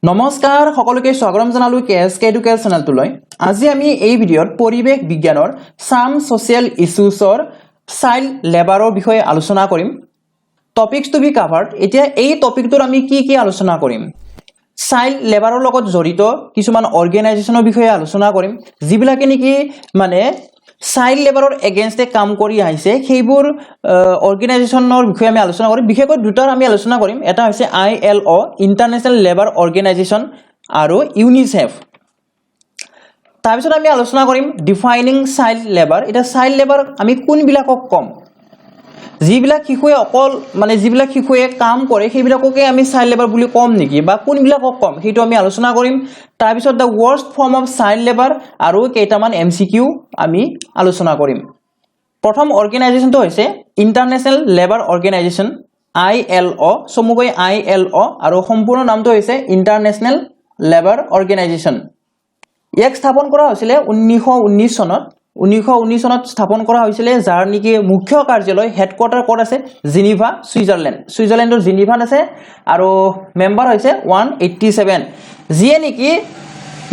নমস্কাৰ সকলোকে স্বাগতম জনালো কেএসকে এডুকেশ্যন চেনেলটোলৈ। আজি আমি এই ভিডিঅ'ত পৰিৱেশ বিজ্ঞানৰ সাম সোশ্যাল ইস্যুছৰ চাইল্ড লেবাৰৰ বিষয়ে আলোচনা কৰিম। Topics to be covered. এতিয়া এই টপিকটোৰ আমি কি আলোচনা কৰিম? চাইল্ড লেবাৰৰ লগত জড়িত কিছুমান অৰ্গেনাইজেশ্যনৰ বিষয়ে আলোচনা কৰিম, যিবিলাকে নেকি মানে চাইল্ড লেবাৰৰ এগেইনষ্টে কাম কৰি আহিছে সেইবোৰ অৰ্গেনাইজেশ্যনৰ বিষয়ে আমি আলোচনা কৰিম। বিশেষকৈ দুটাৰ আমি আলোচনা কৰিম। এটা হৈছে ILO ইণ্টাৰনেশ্যনেল লেবাৰ অৰ্গেনাইজেশ্যন আৰু ইউনিচেফ। তাৰপিছত আমি আলোচনা কৰিম ডিফাইনিং চাইল্ড লেবাৰ। এটা চাইল্ড লেবাৰ আমি কোনবিলাকক কম? যিবিলাক শিশুৱে অকল মানে যিবিলাক শিশুৱে কাম কৰে সেইবিলাককে আমি চাইল্ড লেবাৰ বুলি কম নেকি, বা কোনবিলাকক কম সেইটো আমি আলোচনা কৰিম। তাৰপিছত the worst form of child labour আৰু কেইটামান MCQ আমি আলোচনা কৰিম। প্ৰথম অৰ্গেনাইজেশ্যনটো হৈছে ইণ্টাৰনেশ্যনেল লেবাৰ অৰ্গেনাইজেশ্যন ILO, চমুকৈ ILO, আৰু সম্পূৰ্ণ নামটো হৈছে ইণ্টাৰনেশ্যনেল লেবাৰ অৰ্গেনাইজেশ্যন। ইয়াক স্থাপন কৰা হৈছিলে 1919 চনত। 1919 চনত স্থাপন কৰা হৈছিলে, যাৰ নেকি মুখ্য কাৰ্যালয় হেডকোৱাৰ্টাৰ ক'ত আছে? জিনিভা, ছুইজাৰলেণ্ড। ছুইজাৰলেণ্ডৰ জিনিভাত আছে আৰু মেম্বাৰ হৈছে 187। যিয়ে নেকি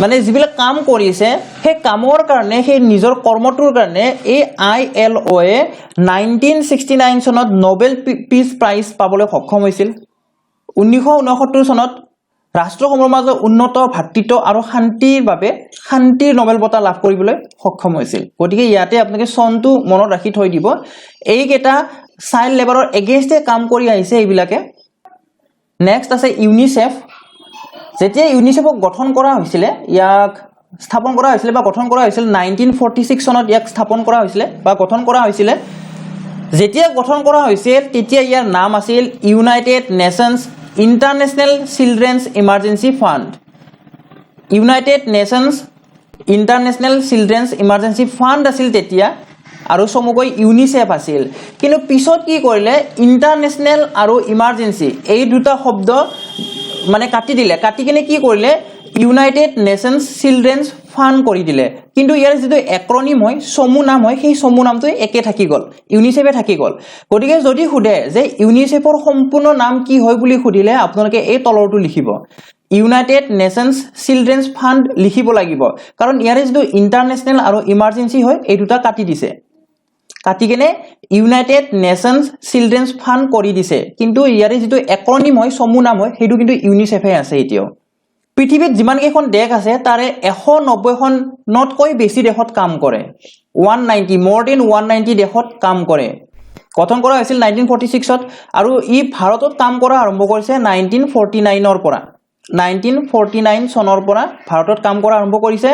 মানে যিবিলাক কাম কৰিছে সেই কামৰ কাৰণে, সেই নিজৰ কৰ্মটোৰ কাৰণে এই ILOয়ে 1969 চনত নোবেল পিচ প্ৰাইজ পাবলৈ সক্ষম হৈছিল। 1969 চনত ৰাষ্ট্ৰসমূহৰ মাজত উন্নত ভাতৃত্ব আৰু শান্তিৰ বাবে শান্তিৰ নোবেল বঁটা লাভ কৰিবলৈ সক্ষম হৈছিল। গতিকে ইয়াতে আপোনালোকে চনটো মনত ৰাখি থৈ দিব। এইকেইটা চাইল্ড লেবাৰৰ এগেইনষ্টে কাম কৰি আহিছে এইবিলাকে। নেক্সট আছে ইউনিচেফ। যেতিয়া ইউনিচেফক গঠন কৰা হৈছিলে, ইয়াক স্থাপন কৰা হৈছিলে বা গঠন কৰা হৈছিল 1946 চনত ইয়াক স্থাপন কৰা হৈছিলে বা গঠন কৰা হৈছিলে। যেতিয়া গঠন কৰা হৈছিল তেতিয়া ইয়াৰ নাম আছিল United nations international children's emergency fund. United nations international children's emergency fund আছিল তেতিয়া, আৰু চমুকৈ ইউনিচেফ আছিল। কিন্তু পিছত কি কৰিলে, ইণ্টাৰনেশ্যনেল আৰু ইমাৰ্জেঞ্চি এই দুটা শব্দ মানে কাটি দিলে। কাটি কিনে কি কৰিলে, ইউনাইটেড নেশ্যনছ চিলড্ৰেনছ ফাণ্ড কৰি দিলে। কিন্তু ইয়াৰ যিটো এক্ৰনিম হয়, চমু নাম হয়, সেই চমু নামটো একে থাকি গ'ল, ইউনিচেফে থাকি গ'ল। গতিকে যদি সোধে যে ইউনিচেফৰ সম্পূৰ্ণ নাম কি হয় বুলি সুধিলে আপোনালোকে এই তলৰটো লিখিব, ইউনাইটেড নেশ্যনছ চিলড্ৰেনছ ফাণ্ড লিখিব লাগিব। কাৰণ ইয়াৰে যিটো ইণ্টাৰনেশ্যনেল আৰু ইমাৰ্জেঞ্চি হয় এই দুটা কাটি দিছে, কাটি কেনে ইউনাইটেড নেশ্যনছ চিলড্ৰেনছ ফাণ্ড কৰি দিছে। কিন্তু ইয়াৰে যিটো এক্ৰনিম হয়, চমু নাম হয়, সেইটো কিন্তু ইউনিচেফে আছে এতিয়াও। পৃথিৱীত যিমান কেইখন দেশ আছে তাৰে 190খনতকৈ বেছি দেশত কাম কৰে। 190, more than 190 দেশত কাম কৰে। গঠন কৰা হৈছিল 1946ত, আৰু ই ভাৰতত কাম কৰা আৰম্ভ কৰিছে 1949ৰ পৰা। 1949 চনৰ পৰা ভাৰতত কাম কৰা আৰম্ভ কৰিছে।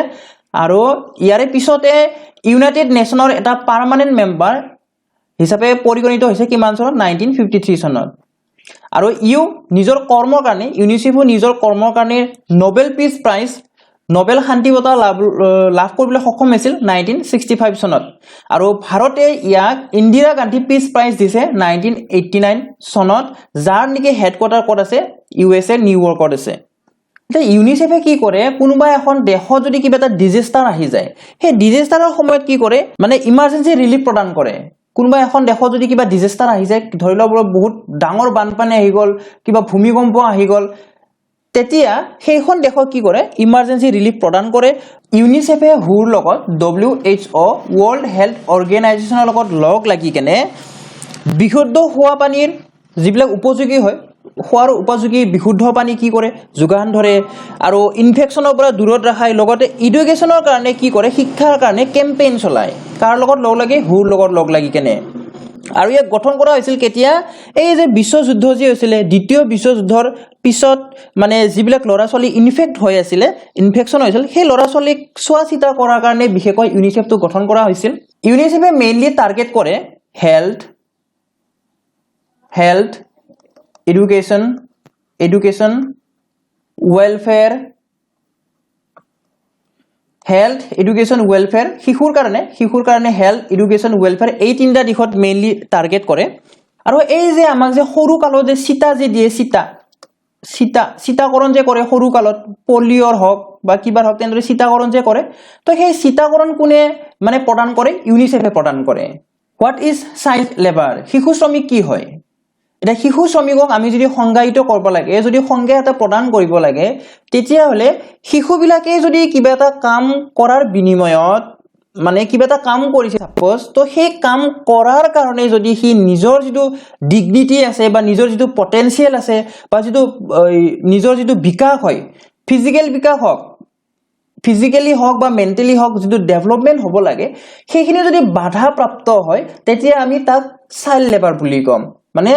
আৰু ইয়াৰে পিছতে ইউনাইটেড নেশ্যনৰ এটা পাৰ্মানেণ্ট মেম্বাৰ হিচাপে পৰিগণিত হৈছে কিমান চনত? 1953 চনত। আৰু নিজৰ কৰ্মৰ কাৰণে, ইউনিচেফো নিজৰ কৰ্মৰ কাৰণে নোবেল পিচ প্ৰাইজ, নোবেল শান্তি বঁটা লাভ কৰিবলৈ সক্ষম হৈছিল 1965 চনত। আৰু ভাৰতে ইয়াক ইন্দিৰা গান্ধী পিচ প্ৰাইজ দিছে 1989 চনত, যাৰ নেকি হেডকোৱাৰ্টাৰ ক'ত আছে? USA নিউয়ৰ্কত আছে। এতিয়া ইউনিচেফে কি কৰে, কোনোবা এখন দেশত যদি কিবা এটা ডিজাষ্টাৰ আহি যায়, সেই ডিজাষ্টাৰৰ সময়ত কি কৰে, মানে ইমাৰ্জেঞ্চি ৰিলিফ প্ৰদান কৰে। কোনোবা এখন দেশত যদি কিবা ডিজাষ্টাৰ আহি যায়, ধৰি লওক বহুত ডাঙৰ বানপানী আহি গ'ল, কিবা ভূমিকম্প আহি গ'ল, তেতিয়া সেইখন দেশক কি কৰে, ইমাৰ্জেঞ্চি ৰিলিফ প্ৰদান কৰে। ইউনিচেফে WHO লগত, WHO ৱৰ্ল্ড হেল্থ অৰ্গেনাইজেশ্যনৰ লগত লগ লাগি কেনে বিশুদ্ধ খোৱা পানীৰ যিবিলাক উপযোগী হয়, খোৱাৰ উপযোগী বিশুদ্ধ পানী কি কৰে, যোগান ধৰে। আৰু ইনফেকশ্যনৰ পৰা দূৰত ৰাখাই, লগতে এডুকেশ্যনৰ কাৰণে কি কৰে, শিক্ষাৰ কাৰণে কেম্পেইন চলায়। কাৰ লগত লগ লাগি? WHO লগত লগ লাগি কেনে। আৰু ইয়াক গঠন কৰা হৈছিল কেতিয়া? এই যে বিশ্বযুদ্ধ যি হৈছিলে, দ্বিতীয় বিশ্বযুদ্ধৰ পিছত মানে যিবিলাক ল'ৰা ছোৱালী ইনফেক্ট হৈ আছিলে, ইনফেকশ্যন হৈছিল, সেই ল'ৰা ছোৱালীক চোৱা চিতা কৰাৰ কাৰণে বিশেষকৈ ইউনিচেফটো গঠন কৰা হৈছিল। ইউনিচেফে মেইনলি টাৰ্গেট কৰে health, education, welfare, health, education, welfare, শিশুৰ কাৰণে হেল্থ, এডুকেশ্যন, ৱেলফেয়াৰ, এই তিনিটা দিশত মেইনলি টাৰ্গেট কৰে। আৰু এই যে আমাক যে সৰু কালত যে চিটা যে দিয়ে, চিটাকৰণ যে কৰে সৰু কালত, পলিঅ'ৰ হওক বা কিবাৰ হওক, তেনেদৰে চিটাকৰণ যে কৰে, তো সেই চিটাকৰণ কোনে মানে প্ৰদান কৰে? ইউনিচেফে প্ৰদান কৰে। What is child labour? শিশু শ্ৰমিক কি হয়? এটা শিশু শ্ৰমিকক আমি যদি সংজ্ঞায়িত কৰিব লাগে যদি সংজ্ঞা এটা প্ৰদান কৰিব লাগে তেতিয়া হলে শিশুবিলাকে যদি কিবা এটা কাম কৰাৰ বিনিময়ত মানে কিবা এটা কাম কৰিছে সাপোজ তো সেই কাম কৰাৰ কাৰণে যদি সি নিজৰ যেটো ডিগনিটি আছে বা নিজৰ যেটো পটেনশিয়াল আছে বা যেটো নিজৰ যেটো বিকাশ হয় ফিজিক্যাল বিকাশ হওক ফিজিক্যালি হওক বা মেন্টালি হওক যেটো ডেভেলপমেন্ট হ'ব লাগে সেইখিনি যদি বাধা প্ৰাপ্ত হয় তেতিয়া আমি তাক চাইল্ড লেবাৰ বুলি কম মানে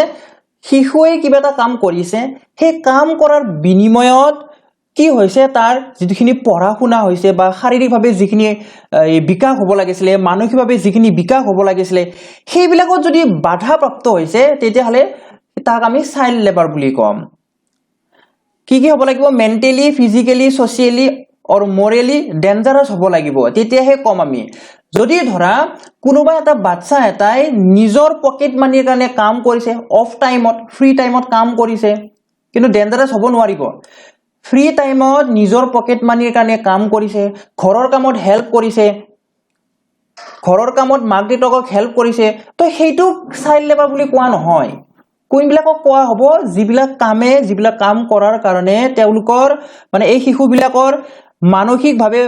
শিশুৱে কিবা এটা কাম কৰিছে সেই কাম কৰাৰ বিনিময়ত কি হৈছে তাৰ যেখিনি পঢ়া শুনা হৈছে বা শাৰীৰিকভাৱে যিখিনি বিকাশ হ'ব লাগিছিল মানসিকভাৱে যিখিনি বিকাশ হ'ব লাগিছিল সেইবিলাকত যদি বাধা প্ৰাপ্ত হৈছে তেতিয়া হলে তাক আমি চাইল্ড লেবাৰ বুলি কম কি হ'ব লাগিব মেন্টালি ফিজিক্যালি সোশিয়ালি और मोरेली डेंजारास হ'ব লাগিব তেতিয়াহে কম আমি যদি ধৰা কোনোবা এটা বাচ্চা এটাই নিজৰ পকেট মানিৰ কাৰণে কাম কৰিছে অফ টাইমত ফ্ৰী টাইমত কাম কৰিছে কিন্তু ডেঞ্জাৰাস হ'ব নোৱাৰিব ফ্ৰী টাইমত নিজৰ পকেট মানিৰ কাৰণে কাম কৰিছে ঘৰৰ কামত হেল্প কৰিছে ঘৰৰ কামত মাক দেউতাকক হেল্প কৰিছে তো সেইটো চাইল্ড লেবাৰ বুলি কোৱা নহয় কোনবিলাকক কোৱা হ'ব যিবিলাক কাম কৰাৰ কাৰণে তেওঁলোকৰ মানে এই শিশুবিলাকৰ মানসিকভাৱে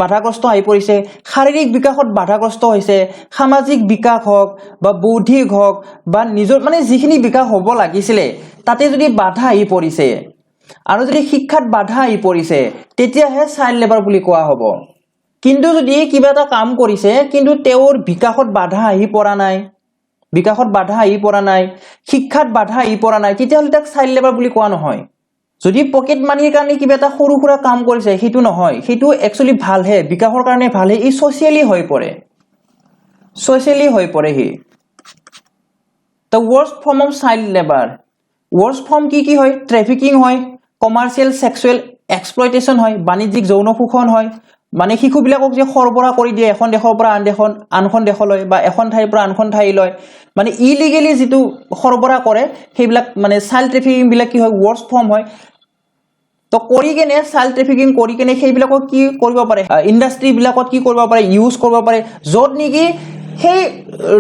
বাধাগ্ৰস্ত হৈ পৰিছে শাৰীৰিক বিকাশত বাধাগ্ৰস্ত হৈছে সামাজিক বিকাশ হওক বা বৌদ্ধিক হওক বা নিজৰ মানে যিখিনি বিকাশ হ'ব লাগিছিল তাতে যদি বাধা আহি পৰিছে আৰু যদি শিক্ষাত বাধা আহি পৰিছে তেতিয়াহে চাইল্ড লেবাৰ বুলি কোৱা হ'ব কিন্তু যদি কিবা এটা কাম কৰিছে কিন্তু তেওঁৰ বিকাশত বাধা আহি পৰা নাই শিক্ষাত বাধা আহি পৰা নাই তেতিয়াহলে তাক চাইল্ড লেবাৰ বুলি কোৱা নহয় যদি পকেট মানিৰ কাৰণে কিবা এটা সৰু সুৰা কাম কৰিছে সেইটো নহয় সেইটো একচুয়ালি ভাল হে বিকাশৰ কাৰণে ভাল হে ই সোশিয়ালি হৈ পৰে হি the worst form of child labor worst form কি হয় ট্ৰাফিকিং হয় কমাৰ্শিয়াল সেক্সুৱেল এক্সপ্লয়টেশন হয় বাণিজ্যিক যৌন শোষণ হয় মানে শিশুবিলাকক যে সৰবৰাহ কৰি দিয়ে এখন দেশৰ পৰা আনখন দেশলৈ বা এখন ঠাইৰ পৰা আনখন ঠাইলৈ মানে ইলিগেলি যেটো সৰবৰাহ কৰে সেইবিলাক মানে চাইল্ড ট্ৰাফিকিং বিলাক কি হয় worst form হয় তো কৰি কেনে চাইল্ড ট্ৰাফিকিং কৰি কেনে সেইবিলাকক কি কৰিব পাৰে ইন্ডাষ্ট্ৰি বিলাকত কি কৰিব পাৰে ইউজ কৰিব পাৰে যত নেকি সেই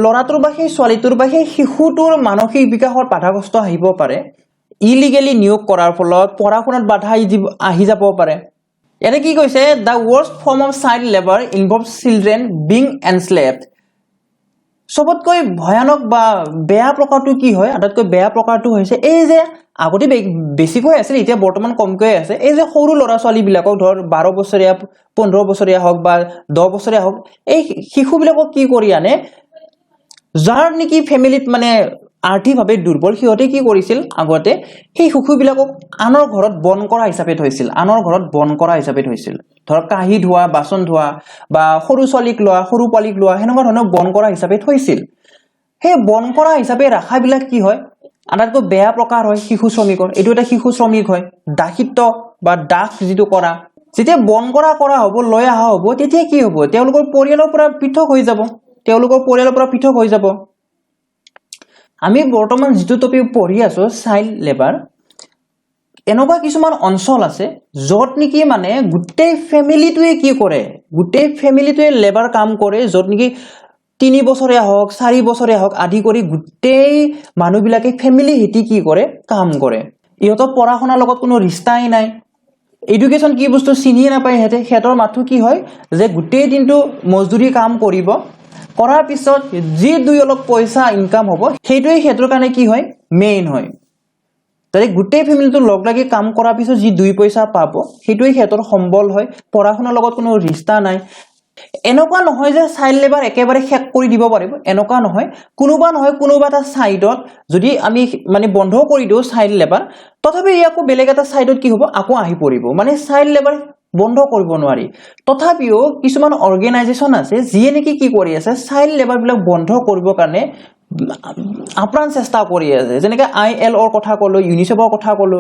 লৰাটোৰ বা সেই ছোৱালীটোৰ বা সেই শিশুটোৰ মানসিক বিকাশৰ বাধাগ্ৰস্ত আহিব পাৰে ইলিগেলি নিয়োগ কৰাৰ ফলত পঢ়াশুনাত বাধা আহি যাব পাৰে এনে কি কৈছে the worst form of child labor involves children being enslaved সবতকৈ ভয়ানক বা বেয়া প্ৰকাৰটো কি হয় আটাইতকৈ বেয়া প্ৰকাৰটো হৈছে এই যে আগতে বেছিকৈ আছিল এতিয়া বৰ্তমান কমকৈ আছে এই যে সৰু লৰা ছোৱালী বিলাকক ধৰ 12 বছৰীয়া 15 বছৰীয়া হওক বা 10 বছৰীয়া হওক এই শিশুবিলাকক কি কৰি আনে যাৰ নেকি ফ্যামিলিত মানে আৰ্থিকভাৱে দুৰ্বল সিহঁতে কি কৰিছিল আগতে সেই শিশুবিলাকক আনৰ ঘৰত বন কৰা হিচাপে থৈছিল ধৰ কাহি ধোৱা বাচন ধোৱা বা সৰু ছোৱালীক লোৱা হেনেকুৱা ধৰণৰ বন কৰা হিচাপে থৈছিল সেই বন কৰা হিচাপে ৰাখাবিলাক কি হয় আটাইতকৈ বেয়া প্ৰকাৰ হয় শিশু শ্ৰমিকৰ এটো এটা শিশু শ্ৰমিক হয় দাসিত্ব বা দাস যেটো কৰা যেতিয়া বন কৰা হ'ব লৈ আহা হ'ব তেতিয়া কি হ'ব তেওঁলোকৰ পৰিয়ালৰ পৰা পৃথক হৈ যাব আমি বৰ্তমান যেটো টপিক পঢ়ি আছো চাইল্ড লেবাৰ এনেকুৱা কিছুমান অঞ্চল আছে যত নেকি মানে গোটেই ফ্যামিলিটোৱে কি কৰে লেবাৰ কাম কৰে যত নেকি 3 বছৰীয়া হওক 4 বছৰীয়া হওক আদি কৰি গোটেই মানুহবিলাকে ফ্যামিলি হিতি কি কৰে কাম কৰে ইহঁতৰ পঢ়াশুনাৰ লগত কোনো ৰিস্তাই নাই এডুকেশন কি বস্তু চিনিয়ে নাপায় হেতৰ মাথু কি হয় যে গোটেই দিনটো মজদুৰি কাম কৰিব কৰাৰ পিছত যি দুই অলপ পইচা ইনকাম হ'ব সেইটোই হেতৰ কাৰণে কি হয় মেইন হয় তাৰে গোটেই ফ্যামিলিটো লগ লাগি কাম কৰাৰ পিছত যি দুই পইচা পাব সেইটোই হেতৰ সম্বল হয় পঢ়াশুনাৰ লগত কোনো ৰিস্তা নাই এনেকুৱা নহয় যে চাইল্ড লেবাৰ একেবাৰে শেষ কৰি দিব পাৰিব এনেকুৱা নহয় কোনোবা এটা সাইডত যদি আমি মানে বন্ধ কৰি দিও চাইল্ড লেবাৰ তথাপি ইয়াকো বেলেগ এটা সাইডত কি হ'ব আকৌ আহি পৰিব মানে চাইল্ড লেবাৰ বন্ধ কৰিব নোৱাৰি তথাপিও কিছুমান অৰ্গানাইজেচন আছে যিয়ে নেকি কি কৰি আছে চাইল্ড লেবাৰ বিলাক বন্ধ কৰিবৰ কাৰণে আপ্ৰাণ চেষ্টা কৰি আছে যেনেকৈ ILO ৰ কথা কলো ইউনিচেফৰ কথা কলো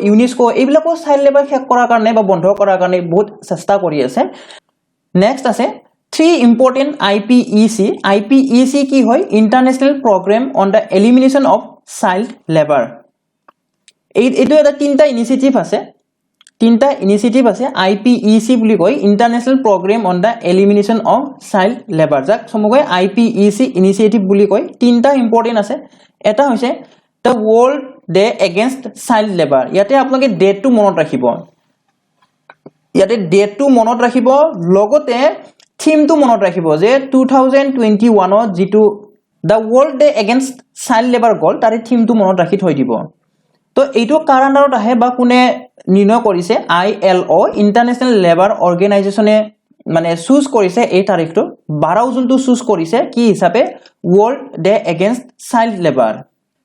ইউনেস্কো এইবিলাকো চাইল্ড লেবাৰ শেষ কৰাৰ কাৰণে বা বন্ধ কৰাৰ কাৰণে বহুত চেষ্টা কৰি আছে নেক্সট আছে 3 important IPEC কি হয় international programme on the elimination of child labour এইটো এটা তিনটা ইনিচিয়েটিভ আছে IPEC বুলি কয় international programme on the elimination of child labour যাক সমগ্ৰ IPEC ইনিচিয়েটিভ বুলি কয় তিনটা ইম্পৰ্টেন্ট আছে এটা হৈছে the world day against child labour ইয়াতে আপোনালোকে ডেটটো মনত ৰাখিব ইয়াতে ডেটটো মনত ৰাখিব লগতে থিমটো মনত ৰাখিব যে 2021 ত যেটো the world day against child labour গ'ল তাৰে থিমটো মনত ৰাখি থৈ দিব তো এইটো কাৰ আন্ডাৰত আহে বা কোনে নিৰ্ণয় কৰিছে ILO ইন্টাৰনেশ্যনেল লেবাৰ অৰ্গেনাইজেচনে মানে চুজ কৰিছে এই তাৰিখটো 12 জুনটো চুজ কৰিছে কি হিচাপে world day against child labour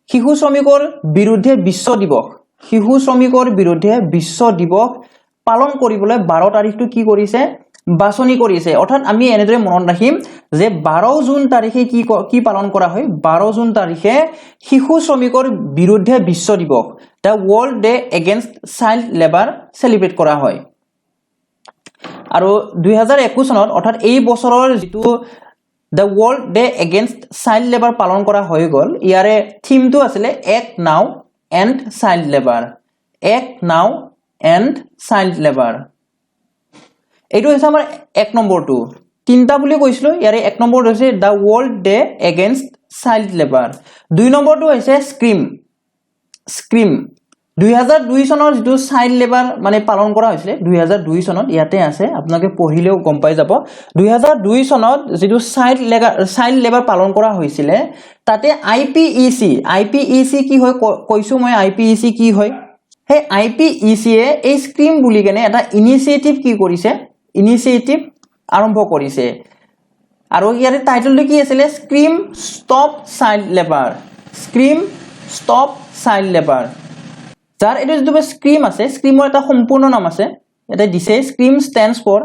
শিশু শ্ৰমিকৰ বিৰুদ্ধে বিশ্ব দিৱস শিশু শ্ৰমিকৰ বিৰুদ্ধে বিশ্ব দিৱস পালন কৰিবলৈ 12 তাৰিখটো কি কৰিছে বাছনি কৰিছে অৰ্থাৎ আমি এনেদৰে মনত ৰাখিম যে 12 জুন তাৰিখে কি পালন কৰা হয় 12 জুন তাৰিখে শিশু শ্ৰমিকৰ বিৰুদ্ধে বিশ্ব দিৱস the world day against child labour celebrate কৰা হয় আৰু 2021 চনত অৰ্থাৎ এই বছৰৰ যেটো the world day against child labour পালন কৰা হৈ গল ইয়াৰে থিমটো আছিল এক নাও এণ্ড চাইল্ড লেবাৰ এক নাও এণ্ড চাইল্ড লেবাৰ এইটো হৈছে আমাৰ এক নম্বৰটো তিনটা বুলি কৈছিলো ইয়াৰে এক নম্বৰটো হৈছে দা world day against child labour দুই নম্বৰটো হৈছে স্ক্ৰিম 2002 চনৰ যেটো চাইল্ড লেবাৰ মানে পালন কৰা হৈছিল 2002 চনত ইয়াতে আছে আপোনালোকে পঢ়িলেও গম পাই যাব 2002 চনত যেটো চাইল্ড লেবাৰ পালন কৰা হৈছিল তাতে IPEC কি হয় কৈছো মই IPEC কি হয় হে IPEC এ এই স্ক্ৰিম বুলি কেনে এটা ইনিচিয়েটিভ কি কৰিছে ইনিচিয়েটিভ আৰম্ভ কৰিছে আৰু ইয়াৰ টাইটেলটো কি আছিল স্ক্ৰিম ষ্টপ চাইল্ড লেবাৰ যাৰ এটো যেটো স্ক্ৰিম আছে স্ক্ৰিমৰ এটা সম্পূৰ্ণ নাম আছে এটা দিছে SCREAM stands for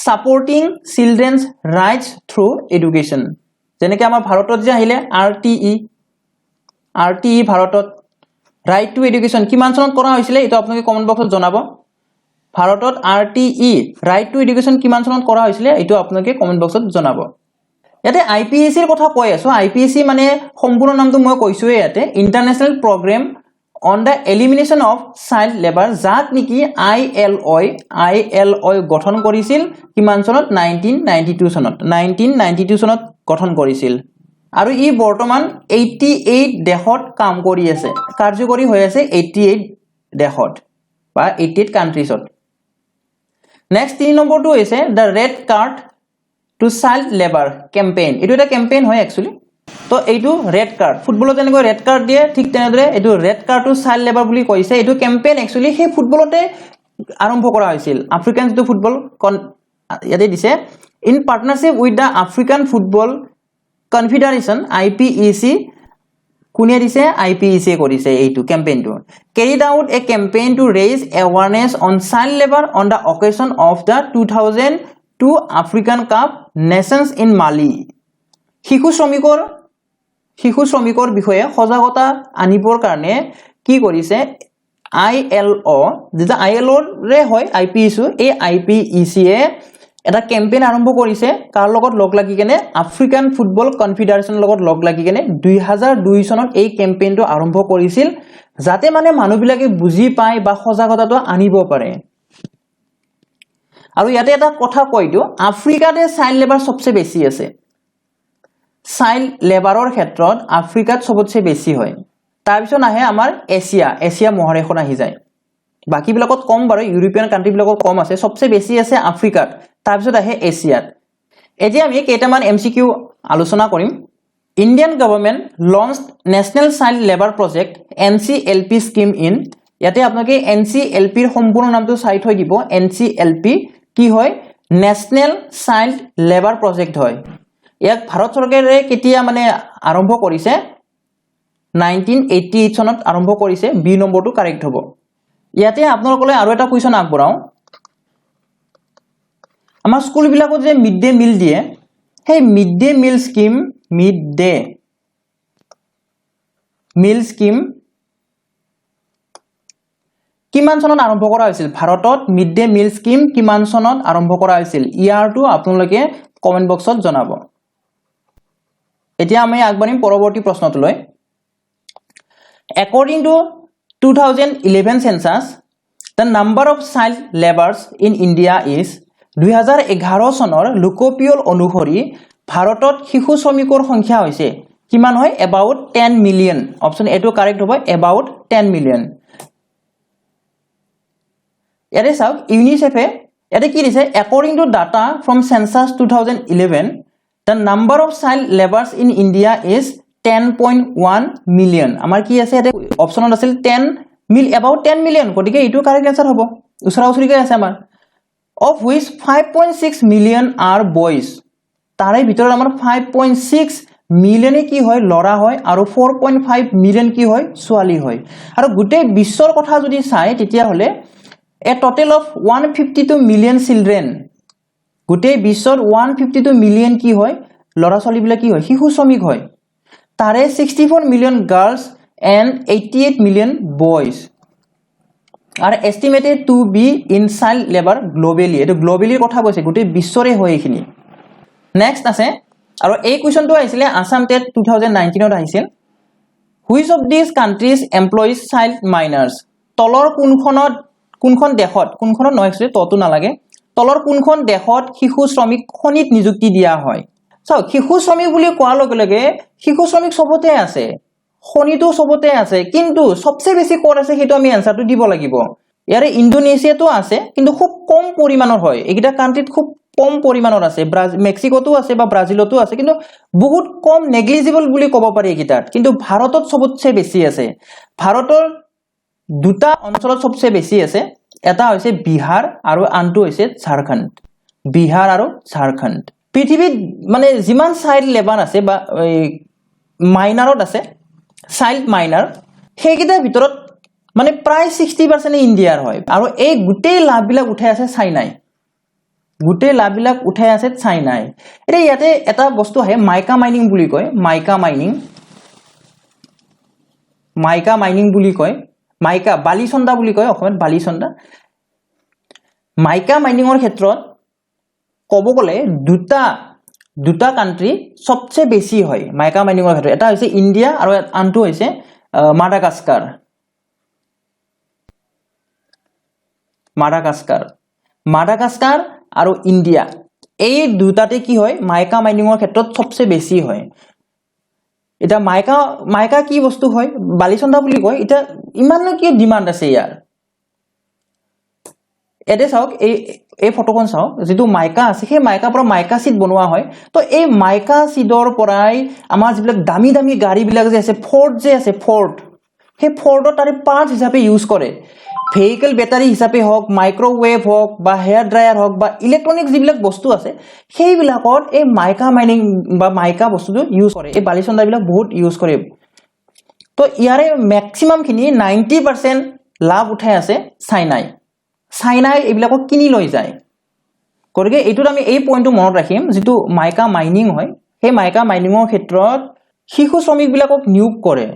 supporting children's rights through education যেনেকৈ আমাৰ ভাৰতত যে আহিলে RTE ভাৰতত ৰাইট টু এডুকেশ্যন কিমান চনত কৰা হৈছিল এটা আপোনালোকে কমেন্ট বক্সত জনাব ভাৰতত RTE ৰাইট টু এডুকেশ্যন কিমান চনত কৰা হৈছিল এটো আপোনালোকে কমেন্ট বক্সত জনাব ইয়াতে IPEC ৰ কথা কৈ আছো IPEC মানে সম্পূৰ্ণ নামটো মই কৈছো ইয়াতে international program on the elimination of child labor যাক নেকি ILO গঠন কৰিছিল কিমান চনত 1992 চনত গঠন কৰিছিল আৰু ই বৰ্তমান 88 দেশত কাম কৰি আছে কাৰ্যকৰী হৈ আছে 88 দেশত বা 88 কান্ট্ৰিজত নেক্সট 3 নম্বৰটো হৈছে the red card to child labor campaign এটো এটা ক্যাম্পেইন হয় একচুয়ালি তো এইটো ৰেড কাৰ্ড ফুটবলত এনেকৈ ৰেড কাৰ্ড দিয়ে ঠিক তেনেদৰে এইটো red card to child labour বুলি কৈছে এইটো ক্যাম্পেইন একচুয়ালি সেই ফুটবলতে আৰম্ভ কৰা হৈছিল আফ্ৰিকান যেটো ফুটবল ইয়াতে দিছে in partnership with the African football confederation IPEC কোনে দিছে IPEC কৰিছে এইটো ক্যাম্পেইনটো carried out a campaign to raise awareness on child labor on the occasion of the 2002 African Cup Nations in Mali শিশু শ্ৰমিকৰ বিষয়ে সজাগতা আনিবৰ কাৰণে কি কৰিছে ILO যেটা ILO ৰে হয় IPEC এই IPEC এ এটা ক্যাম্পেইন আৰম্ভ কৰিছে কাৰ লগত লগ লাগি কেনে আফ্ৰিকান ফুটবল কনফেডাৰেচন লগত লগ লাগি কেনে 2002 চনত এই ক্যাম্পেইনটো আৰম্ভ কৰিছিল যাতে মানে মানুহবিলাকে বুজি পায় বা সজাগতাটো আনিব পাৰে আৰু ইয়াতে এটা কথা কৈ দিও আফ্ৰিকাতে চাইল্ড লেবাৰ সবচে বেছি আছে চাইল্ড লেবাৰৰ ক্ষেত্ৰত আফ্ৰিকাত সবতছে বেছি হয় তাৰ পিছত আহে আমাৰ এছিয়া মহাদেশত আহি যায় বাকি বিলাকত কম বাৰু ইউৰোপিয়ান কান্ট্ৰি বিলাকত কম আছে সবচে বেছি আছে আফ্ৰিকাত তাৰ পিছত আহে এছিয়াত এতিয়া আমি কেইটামান MCQ আলোচনা কৰিম Indian government launched national child labour project NCLP scheme in ইয়াতে আপোনালোকে NCLP ৰ সম্পূৰ্ণ নামটো চাই থৈ দিব NCLP কি হয় নেশনেল চাইল্ড লেবাৰ প্ৰজেক্ট হয় ইয়াক ভাৰত চৰকাৰে কেতিয়া মানে আৰম্ভ কৰিছে 1988 চনত আৰম্ভ কৰিছে বি নম্বৰটো কাৰেক্ট হ'ব ইয়াতে আপোনালোকলৈ আৰু এটা কোৱেশ্চন আগবঢ়াও আমাৰ স্কুল বিলাকত যে মিড ডে মিল দিয়ে সেই মিড ডে মিল স্কিম কিমান চনত আৰম্ভ কৰা হৈছিল ভাৰতত মিড ডে মিল স্কিম কিমান চনত আৰম্ভ কৰা হৈছিল ইয়াৰটো আপোনালোকে কমেন্ট বক্সত জনাব এতিয়া আমি আগবাঢ়িম পৰৱৰ্তী প্ৰশ্নটোলৈ according to 2011 census the number of child laborers in India is 2011 চনৰ লোকপিয়ল অনুসৰি ভাৰতত শিশু শ্ৰমিকৰ সংখ্যা হৈছে কিমান হয় about 10 মিলিয়ন অপচন এটো কারেক্ট হ'ব about 10 মিলিয়ন ইয়াতে চাওক ইউনিসেফে ইয়াতে কি দিছে according to data from census 2011 the number of child laborers in India is 10.1 million আমাৰ কি আছে ইয়াতে অপচনত আছিল 10 about 10 million গটিকে এটো কারেক্ট आंसर হ'ব উছৰা উছৰিকৈ আছে আমাৰ of which 5.6 million are boys তাৰে ভিতৰত আমাৰ 5.6 মিলিয়নে কি হয় লৰা হয় আৰু 4.5 মিলিয়ন কি হয় ছোৱালী হয় আৰু গুটে বিশ্বৰ কথা যদি চাই তেতিয়া হলে a total of 152 million children গুটে বিশ্বৰ 152 মিলিয়ন কি হয় লৰা ছোৱালী বিলা কি হয় শিশু শ্ৰমিক হয় তাৰে 64 million girls and 88 million boys are estimated to be in child labor globally এটো গ্লোবালি কথা কৈছে গুটে বিশ্বৰে হয় এখিনি নেক্সট আছে আৰু এই কোৱেশ্চনটো আহিছিলে আসাম টেট 2019 ত আহিছিল which of these countries employs child minors তলৰ কোনখন দেশত কোনখন নহয় এক্সুৱেলি ততো নালাগে তলৰ কোনখন দেশত শিশু শ্ৰমিক খনিত নিযুক্তি দিয়া হয় চাও শিশু শ্ৰমিক বুলি কোৱাৰ লগে লগে শিশু শ্ৰমিক সবতে আছে খনিটো সবতে আছে কিন্তু সবচেয়ে বেছি কোৰ আছে হেতু আমি আনসাৰটো দিব লাগিব ইয়াৰে ইন্দোনেছিয়াটো আছে কিন্তু খুব কম পৰিমাণৰ হয় এইটা কান্ট্ৰিত খুব কম পৰিমাণৰ আছে মেক্সিকোটো আছে বা ব্ৰাজিলতো আছে কিন্তু বহুত কম নেগলিজিবল বুলি ক'ব পাৰি এইটাত কিন্তু ভাৰতত সবতছে বেছি আছে ভাৰতৰ দুটা অঞ্চলত সবচেয়ে বেছি আছে এটা হৈছে বিহাৰ আৰু আনটো হৈছে ঝাৰখণ্ড বিহাৰ আৰু ঝাৰখণ্ড পৃথিৱীত মানে যিমান চাইল্ড লেবাৰ আছে বা মাইনাৰত আছে চাইল্ড মাইনাৰ হেগিটাৰ ভিতৰত মানে প্ৰায় 60% ইন্ডিয়াৰ হয় আৰু এই গুটেই লাভবিলাক উঠাই আছে চাইনাই গুটেই লাভবিলাক উঠাই আছে চাইনাই এতে ইয়াতে এটা বস্তু আহে মাইকা মাইনিং বুলি কয় মাইকা মাইনিং বুলি কয় মাইকা বালিচন্দা বুলি কয় অসমত বালিচন্দা মাইকা মাইনিংৰ ক্ষেত্ৰত কব গলে দুটা কান্ট্ৰি সবচেয়ে বেছি হয় মাইকা মাইনিংৰ ক্ষেত্ৰত এটা হৈছে ইন্ডিয়া আৰু আনটো হৈছে মাডাগাস্কাৰ আৰু ইন্ডিয়া এই দুটাতে কি হয় মাইকা মাইনিংৰ ক্ষেত্ৰত সবচেয়ে বেছি হয় এটা মাইকা কি বস্তু হয় বালিচন্দা বুলি কয় এটা ইমান কি ডিমান্ড আছে ইয়াৰ এতে চাওক এই ফটোখন চাওক যেটো মাইকা আছে সেই মাইকা পৰা মাইকা সিট বনোৱা হয় তো এই মাইকা সিটৰ পৰাই আমাৰ যিবিলাক দামি দামি গাড়ী বিলাক যে আছে ফৰ্ড যে আছে ফৰ্ড সেই ফৰ্ডৰ তাৰে পাৰ্ট হিচাপে ইউজ কৰে ভেহিকল বেটাৰী হিচাপে হওক মাইক্ৰোৱেভ হওক বা হেয়াৰ ড্ৰায়াৰ হওক বা ইলেক্ট্ৰনিক যিবিলাক বস্তু আছে সেইবিলাকত এই মাইকা মাইনিং বা মাইকা বস্তুটো ইউজ কৰে এই বালিচন্দা বিলাক বহুত ইউজ কৰে তো ইয়াৰে ম্যাক্সিমাম খিনি 90% লাভ উঠাই আছে চাইনাই এইবিলাকক কিনি লৈ যায় গতিকে এইটোত আমি এই পইণ্টটো মনত ৰাখিম যেটো মাইকা মাইনিং হয় সেই মাইকা মাইনিংৰ ক্ষেত্ৰত শিশু শ্ৰমিক বিলাকক নিয়োগ কৰে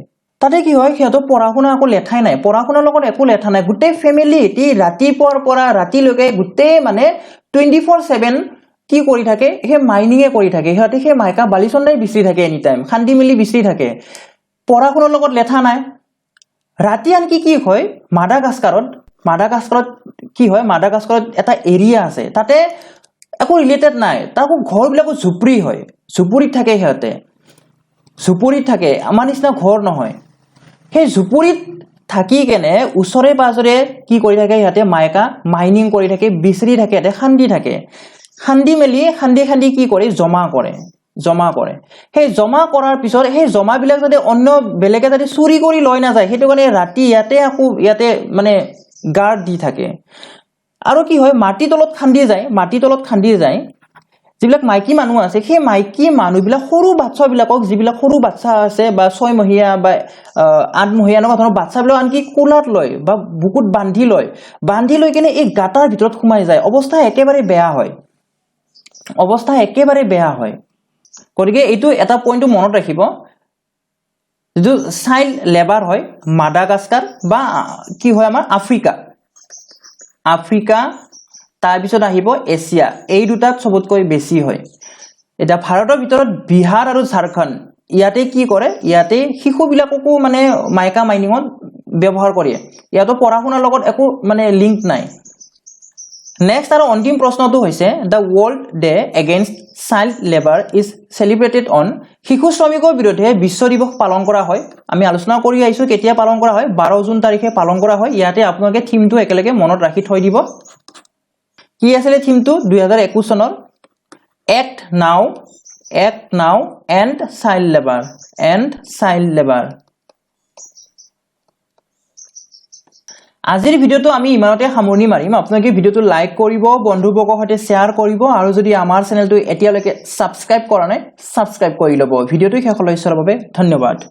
তাতে কি হয় সিহঁতৰ পঢ়াশুনা একো লেঠাই নাই পঢ়াশুনাৰ লগত একো লেঠা নাই গুটেই ফ্যামিলি ৰাতিপুৱাৰ পৰা ৰাতিলৈকে গুটেই মানে 24/7 কি কৰি থাকে সেই মাইনিংে কৰি থাকে সিহঁতে সেই মাইকা বালিচন্দাই বিচৰি থাকে এনি টাইম খান্দি মিলি বিচৰি থাকে পঢ়াশুনাৰ লগত লেঠা নাই ৰাতি আনকি কি হয় মাডাগাস্কাৰত কি হয় মাডাগাস্কাৰত এটা এৰিয়া আছে তাতে একো ৰিলেটেড নাই তাকো ঘৰবিলাকো ঝুপৰি হয় ঝুপৰিত থাকে সিহঁতে ঝুপৰিত থাকে আমাৰ নিচিনা ঘৰ নহয় সেই ঝুপৰিত থাকি কেনে উছৰে পাজৰে কি কৰি থাকে সিহঁতে মাইকা মাইনিং কৰি থাকে বিচৰি থাকে এতে খান্দি মেলি কি কৰে জমা কৰে সেই জমা কৰাৰ পিছত সেই জমাবিলাক যদি অন্য বেলেগে যদি চুৰি কৰি লৈ না যায় হেতু কাৰণে ৰাতি ইয়াতে মানে গাৰ্ড দি থাকে আৰু কি হয় মাটি তলত খান্দি যায় যিবিলাক মাইকি মানুহ আছে সেই মাইকি মানুহবিলাক সৰু বাচ্চাবিলাকক যিবিলাক সৰু বাচ্চা আছে বা 6 মহিয়া বা 8 মহিয়া এনেকুৱা ধৰণৰ বাচ্চাবিলাক আনকি কোলাত লয় বা বুকুত বান্ধি লৈ কিনে এই গাটাৰ ভিতৰত সোমাই যায় অৱস্থা একেবাৰে বেয়া হয় গতিকে এইটো এটা পইণ্টটো মনত ৰাখিব যে চাইল্ড লেবাৰ হয় মাডাগাস্কাৰ বা কি হয় আমাৰ আফ্ৰিকা তাৰ পিছত আহিব এছিয়া এই দুটাত সবতকৈ বেছি হয় এটা ভাৰতৰ ভিতৰত বিহাৰ আৰু ঝাৰখণ্ড ইয়াতে কি কৰে ইয়াতে শিশুবিলাককো মানে মাইকা মাইনিংত ব্যৱহাৰ কৰে ইয়াতো পঢ়াশুনাৰ লগত একো মানে লিংক নাই নেক্সট আৰু অন্তিম প্ৰশ্নটো হৈছে the world day against child labour is celebrated on শিশু শ্ৰমিকৰ বিৰুদ্ধে বিশ্ব দিৱস পালন কৰা হয় আমি আলোচনা কৰি আহিছো কেতিয়া পালন কৰা হয় 12 জুন তাৰিখে পালন কৰা হয় ইয়াতে আপোনালোকে থিমটো একেলগে মনত ৰাখি থৈ দিব কি আছিল থিমটো 2021 চনৰ এক্ট নাও এণ্ড চাইল্ড লেবাৰ আজিৰ ভিডিওটো আমি ইমানতে সামৰণি মাৰিম আপোনালোকে ভিডিওটো লাইক কৰিব বন্ধুবৰ্গৰ সৈতে শেয়াৰ কৰিব আৰু যদি আমাৰ চেনেলটো এতিয়ালৈকে সাবস্ক্ৰাইব কৰা নাই সাবস্ক্ৰাইব কৰি লব ভিডিওটো শেষলৈ চোৱাৰ বাবে ধন্যবাদ